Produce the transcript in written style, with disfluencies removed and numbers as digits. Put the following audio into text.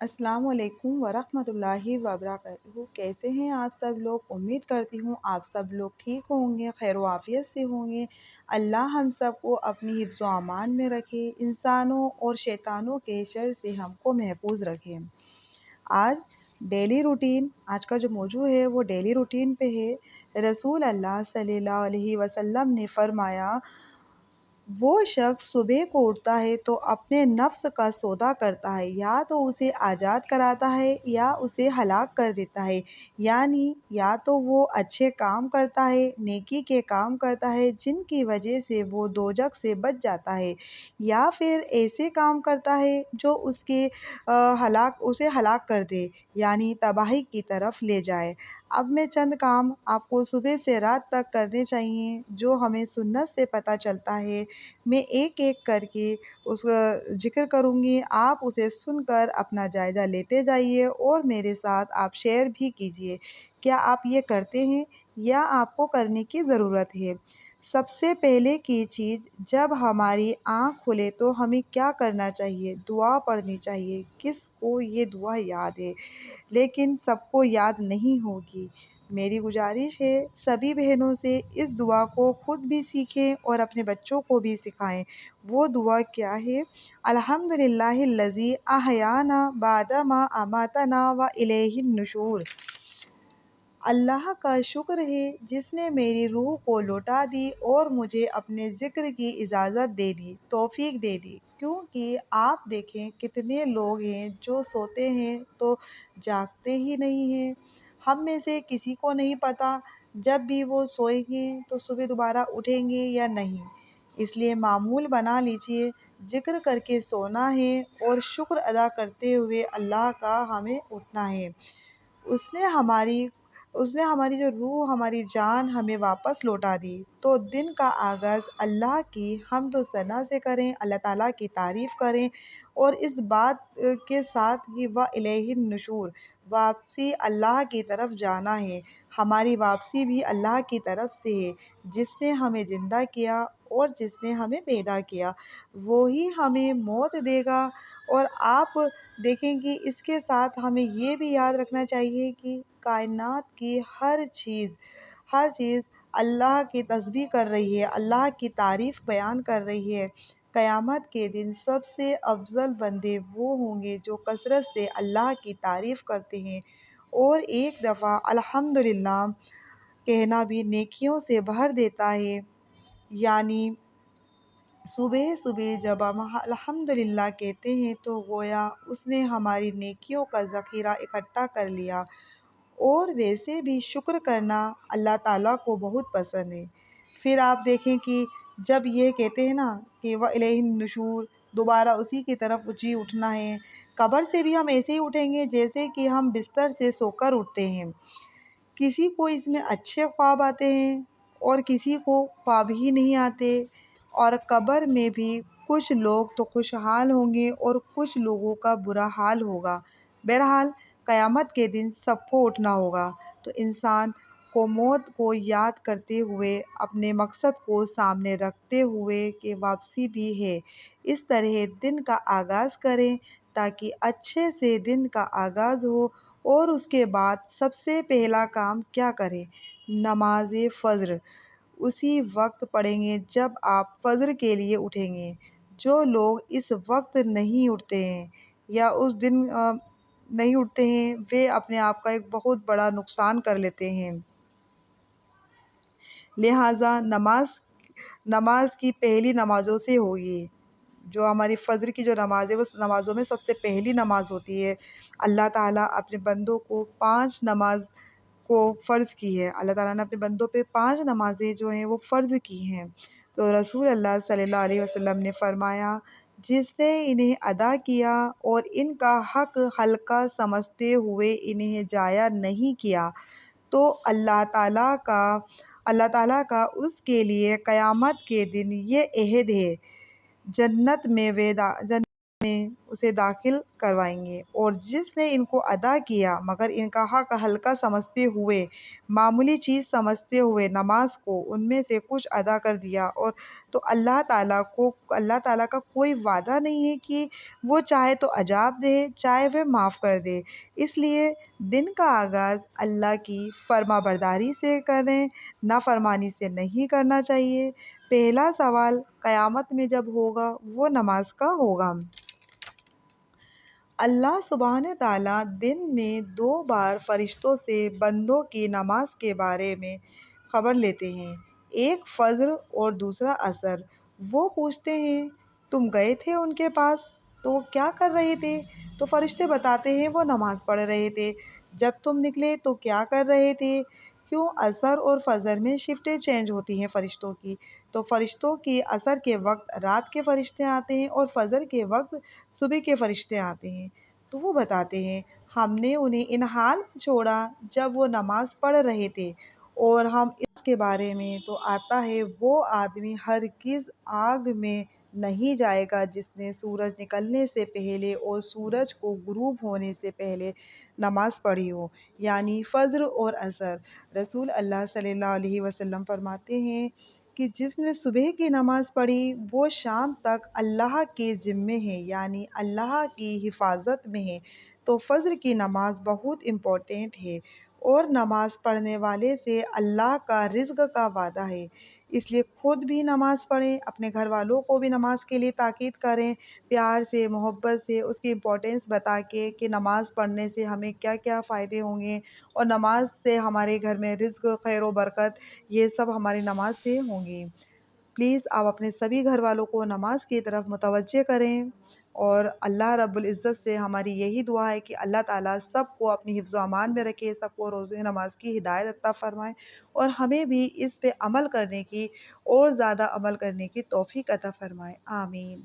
السلام علیکم ورحمۃ اللہ وبرکاتہ۔ کیسے ہیں آپ سب لوگ؟ امید کرتی ہوں آپ سب لوگ ٹھیک ہوں گے، خیر و عافیت سے ہوں گے۔ اللہ ہم سب کو اپنی حفظ و امان میں رکھے، انسانوں اور شیطانوں کے شر سے ہم کو محفوظ رکھے۔ آج آج کا جو موضوع ہے وہ ڈیلی روٹین پہ ہے۔ رسول اللہ صلی اللہ علیہ وسلم نے فرمایا، وہ شخص صبح کو اٹھتا ہے تو اپنے نفس کا سودا کرتا ہے، یا تو اسے آزاد کراتا ہے یا اسے ہلاک کر دیتا ہے۔ یعنی یا تو وہ اچھے کام کرتا ہے، نیکی کے کام کرتا ہے جن کی وجہ سے وہ دوزخ سے بچ جاتا ہے، یا پھر ایسے کام کرتا ہے جو اسے ہلاک کر دے، یعنی تباہی کی طرف لے جائے۔ اب میں چند کام آپ کو صبح سے رات تک کرنے چاہیے جو ہمیں سنت سے پتہ چلتا ہے۔ میں ایک ایک کر کے اس کا ذکر کروں گی، آپ اسے سن کر اپنا جائزہ لیتے جائیے اور میرے ساتھ آپ شیئر بھی کیجیے۔ کیا آپ یہ کرتے ہیں یا آپ کو کرنے کی ضرورت ہے؟ سب سے پہلے کی چیز، جب ہماری آنکھ کھلے تو ہمیں کیا کرنا چاہیے؟ دعا پڑھنی چاہیے۔ کس کو یہ دعا یاد ہے؟ لیکن سب کو یاد نہیں ہوگی۔ میری گزارش ہے سبھی بہنوں سے اس دعا کو خود بھی سیکھیں اور اپنے بچوں کو بھی سکھائیں۔ وہ دعا کیا ہے؟ الحمدللہ الذی احیانا بعد ما اماتنا والیہ النشور۔ اللہ کا شکر ہے جس نے میری روح کو لوٹا دی اور مجھے اپنے ذکر کی اجازت دے دی، توفیق دے دی۔ کیونکہ آپ دیکھیں کتنے لوگ ہیں جو سوتے ہیں تو جاگتے ہی نہیں ہیں۔ ہم میں سے کسی کو نہیں پتہ جب بھی وہ سوئیں گے تو صبح دوبارہ اٹھیں گے یا نہیں۔ اس لیے معمول بنا لیجئے، ذکر کر کے سونا ہے اور شکر ادا کرتے ہوئے اللہ کا ہمیں اٹھنا ہے۔ اس نے ہماری جو روح، ہماری جان ہمیں واپس لوٹا دی، تو دن کا آغاز اللہ کی حمد و ثنا سے کریں، اللہ تعالیٰ کی تعریف کریں، اور اس بات کے ساتھ ہی وَإِلَيْهِ النُّشُورُ، واپسی اللہ کی طرف جانا ہے۔ ہماری واپسی بھی اللہ کی طرف سے ہے، جس نے ہمیں زندہ کیا اور جس نے ہمیں پیدا کیا، وہی ہمیں موت دے گا۔ اور آپ دیکھیں کہ اس کے ساتھ ہمیں یہ بھی یاد رکھنا چاہیے کہ کائنات کی ہر چیز اللہ کی تسبیح کر رہی ہے، اللہ کی تعریف بیان کر رہی ہے۔ قیامت کے دن سب سے افضل بندے وہ ہوں گے جو کثرت سے اللہ کی تعریف کرتے ہیں، اور ایک دفعہ الحمدللہ کہنا بھی نیکیوں سے بھر دیتا ہے۔ یعنی صبح صبح جب ہم الحمدللہ کہتے ہیں تو گویا اس نے ہماری نیکیوں کا ذخیرہ اکٹھا کر لیا۔ اور ویسے بھی شکر کرنا اللہ تعالیٰ کو بہت پسند ہے۔ پھر آپ دیکھیں کہ جب یہ کہتے ہیں نا کہ وَإِلَيْهِ النُّشُورُ، دوبارہ اسی کی طرف جی اٹھنا ہے۔ قبر سے بھی ہم ایسے ہی اٹھیں گے جیسے کہ ہم بستر سے سو کر اٹھتے ہیں۔ کسی کو اس میں اچھے خواب آتے ہیں اور کسی کو خواب ہی نہیں آتے، اور قبر میں بھی کچھ لوگ تو خوشحال ہوں گے اور کچھ لوگوں کا برا حال ہوگا۔ بہرحال قیامت کے دن سب کو اٹھنا ہوگا، تو انسان کو موت کو یاد کرتے ہوئے، اپنے مقصد کو سامنے رکھتے ہوئے کہ واپسی بھی ہے، اس طرح دن کا آغاز کریں تاکہ اچھے سے دن کا آغاز ہو۔ اور اس کے بعد سب سے پہلا کام کیا کریں؟ نماز فجر اسی وقت پڑھیں گے جب آپ فجر کے لیے اٹھیں گے۔ جو لوگ اس وقت نہیں اٹھتے ہیں یا اس دن نہیں اٹھتے ہیں، وہ اپنے آپ کا ایک بہت بڑا نقصان کر لیتے ہیں۔ لہٰذا نماز کی پہلی نمازوں سے ہوگی۔ جو ہماری فجر کی جو نماز ہے وہ نمازوں میں سب سے پہلی نماز ہوتی ہے۔ اللہ تعالیٰ اپنے بندوں کو 5 نماز کو فرض کی ہے۔ اللہ تعالیٰ نے اپنے بندوں پہ 5 نمازیں جو ہیں وہ فرض کی ہیں۔ تو رسول اللہ صلی اللہ علیہ وسلم نے فرمایا، جس نے انہیں ادا کیا اور ان کا حق ہلکا سمجھتے ہوئے انہیں ضائع نہیں کیا، تو اللہ تعالیٰ کا اس کے لیے قیامت کے دن یہ عہد ہے، جنت میں میں اسے داخل کروائیں گے۔ اور جس نے ان کو ادا کیا مگر ان کا حق ہلکا سمجھتے ہوئے، معمولی چیز سمجھتے ہوئے نماز کو ان میں سے کچھ ادا کر دیا، اور تو اللہ تعالیٰ کا کوئی وعدہ نہیں ہے کہ وہ چاہے تو عذاب دے، چاہے وہ معاف کر دے۔ اس لیے دن کا آغاز اللہ کی فرما برداری سے کریں، نافرمانی سے نہیں کرنا چاہیے۔ پہلا سوال قیامت میں جب ہوگا وہ نماز کا ہوگا۔ اللہ سبحانہ تعالیٰ دن میں 2 بار فرشتوں سے بندوں کی نماز کے بارے میں خبر لیتے ہیں، ایک فجر اور دوسرا عصر۔ وہ پوچھتے ہیں تم گئے تھے ان کے پاس تو وہ کیا کر رہے تھے؟ تو فرشتے بتاتے ہیں وہ نماز پڑھ رہے تھے۔ جب تم نکلے تو کیا کر رہے تھے؟ کیوں عصر اور فجر میں شفٹیں چینج ہوتی ہیں فرشتوں کی؟ تو فرشتوں کی عصر کے وقت رات کے فرشتے آتے ہیں اور فجر کے وقت صبح کے فرشتے آتے ہیں۔ تو وہ بتاتے ہیں ہم نے انہیں ان حال میں چھوڑا جب وہ نماز پڑھ رہے تھے، اور ہم اس کے بارے میں تو آتا ہے وہ آدمی ہرگز آگ میں نہیں جائے گا جس نے سورج نکلنے سے پہلے اور سورج کو غروب ہونے سے پہلے نماز پڑھی ہو، یعنی فجر اور عصر۔ رسول اللہ صلی اللہ علیہ وسلم فرماتے ہیں کہ جس نے صبح کی نماز پڑھی وہ شام تک اللہ کے ذمے ہے، یعنی اللہ کی حفاظت میں ہے۔ تو فجر کی نماز بہت امپورٹنٹ ہے، اور نماز پڑھنے والے سے اللہ کا رزق کا وعدہ ہے۔ اس لیے خود بھی نماز پڑھیں، اپنے گھر والوں کو بھی نماز کے لیے تاکید کریں، پیار سے، محبت سے اس کی امپورٹینس بتا کے کہ نماز پڑھنے سے ہمیں کیا کیا فائدے ہوں گے، اور نماز سے ہمارے گھر میں رزق، خیر و برکت، یہ سب ہماری نماز سے ہوں گی۔ پلیز آپ اپنے سبھی گھر والوں کو نماز کی طرف متوجہ کریں، اور اللہ رب العزت سے ہماری یہی دعا ہے کہ اللہ تعالیٰ سب کو اپنی حفظ و امان میں رکھے، سب کو روزہ نماز کی ہدایت عطا فرمائے، اور ہمیں بھی اس پہ عمل کرنے کی اور زیادہ عمل کرنے کی توفیق عطا فرمائے۔ آمین۔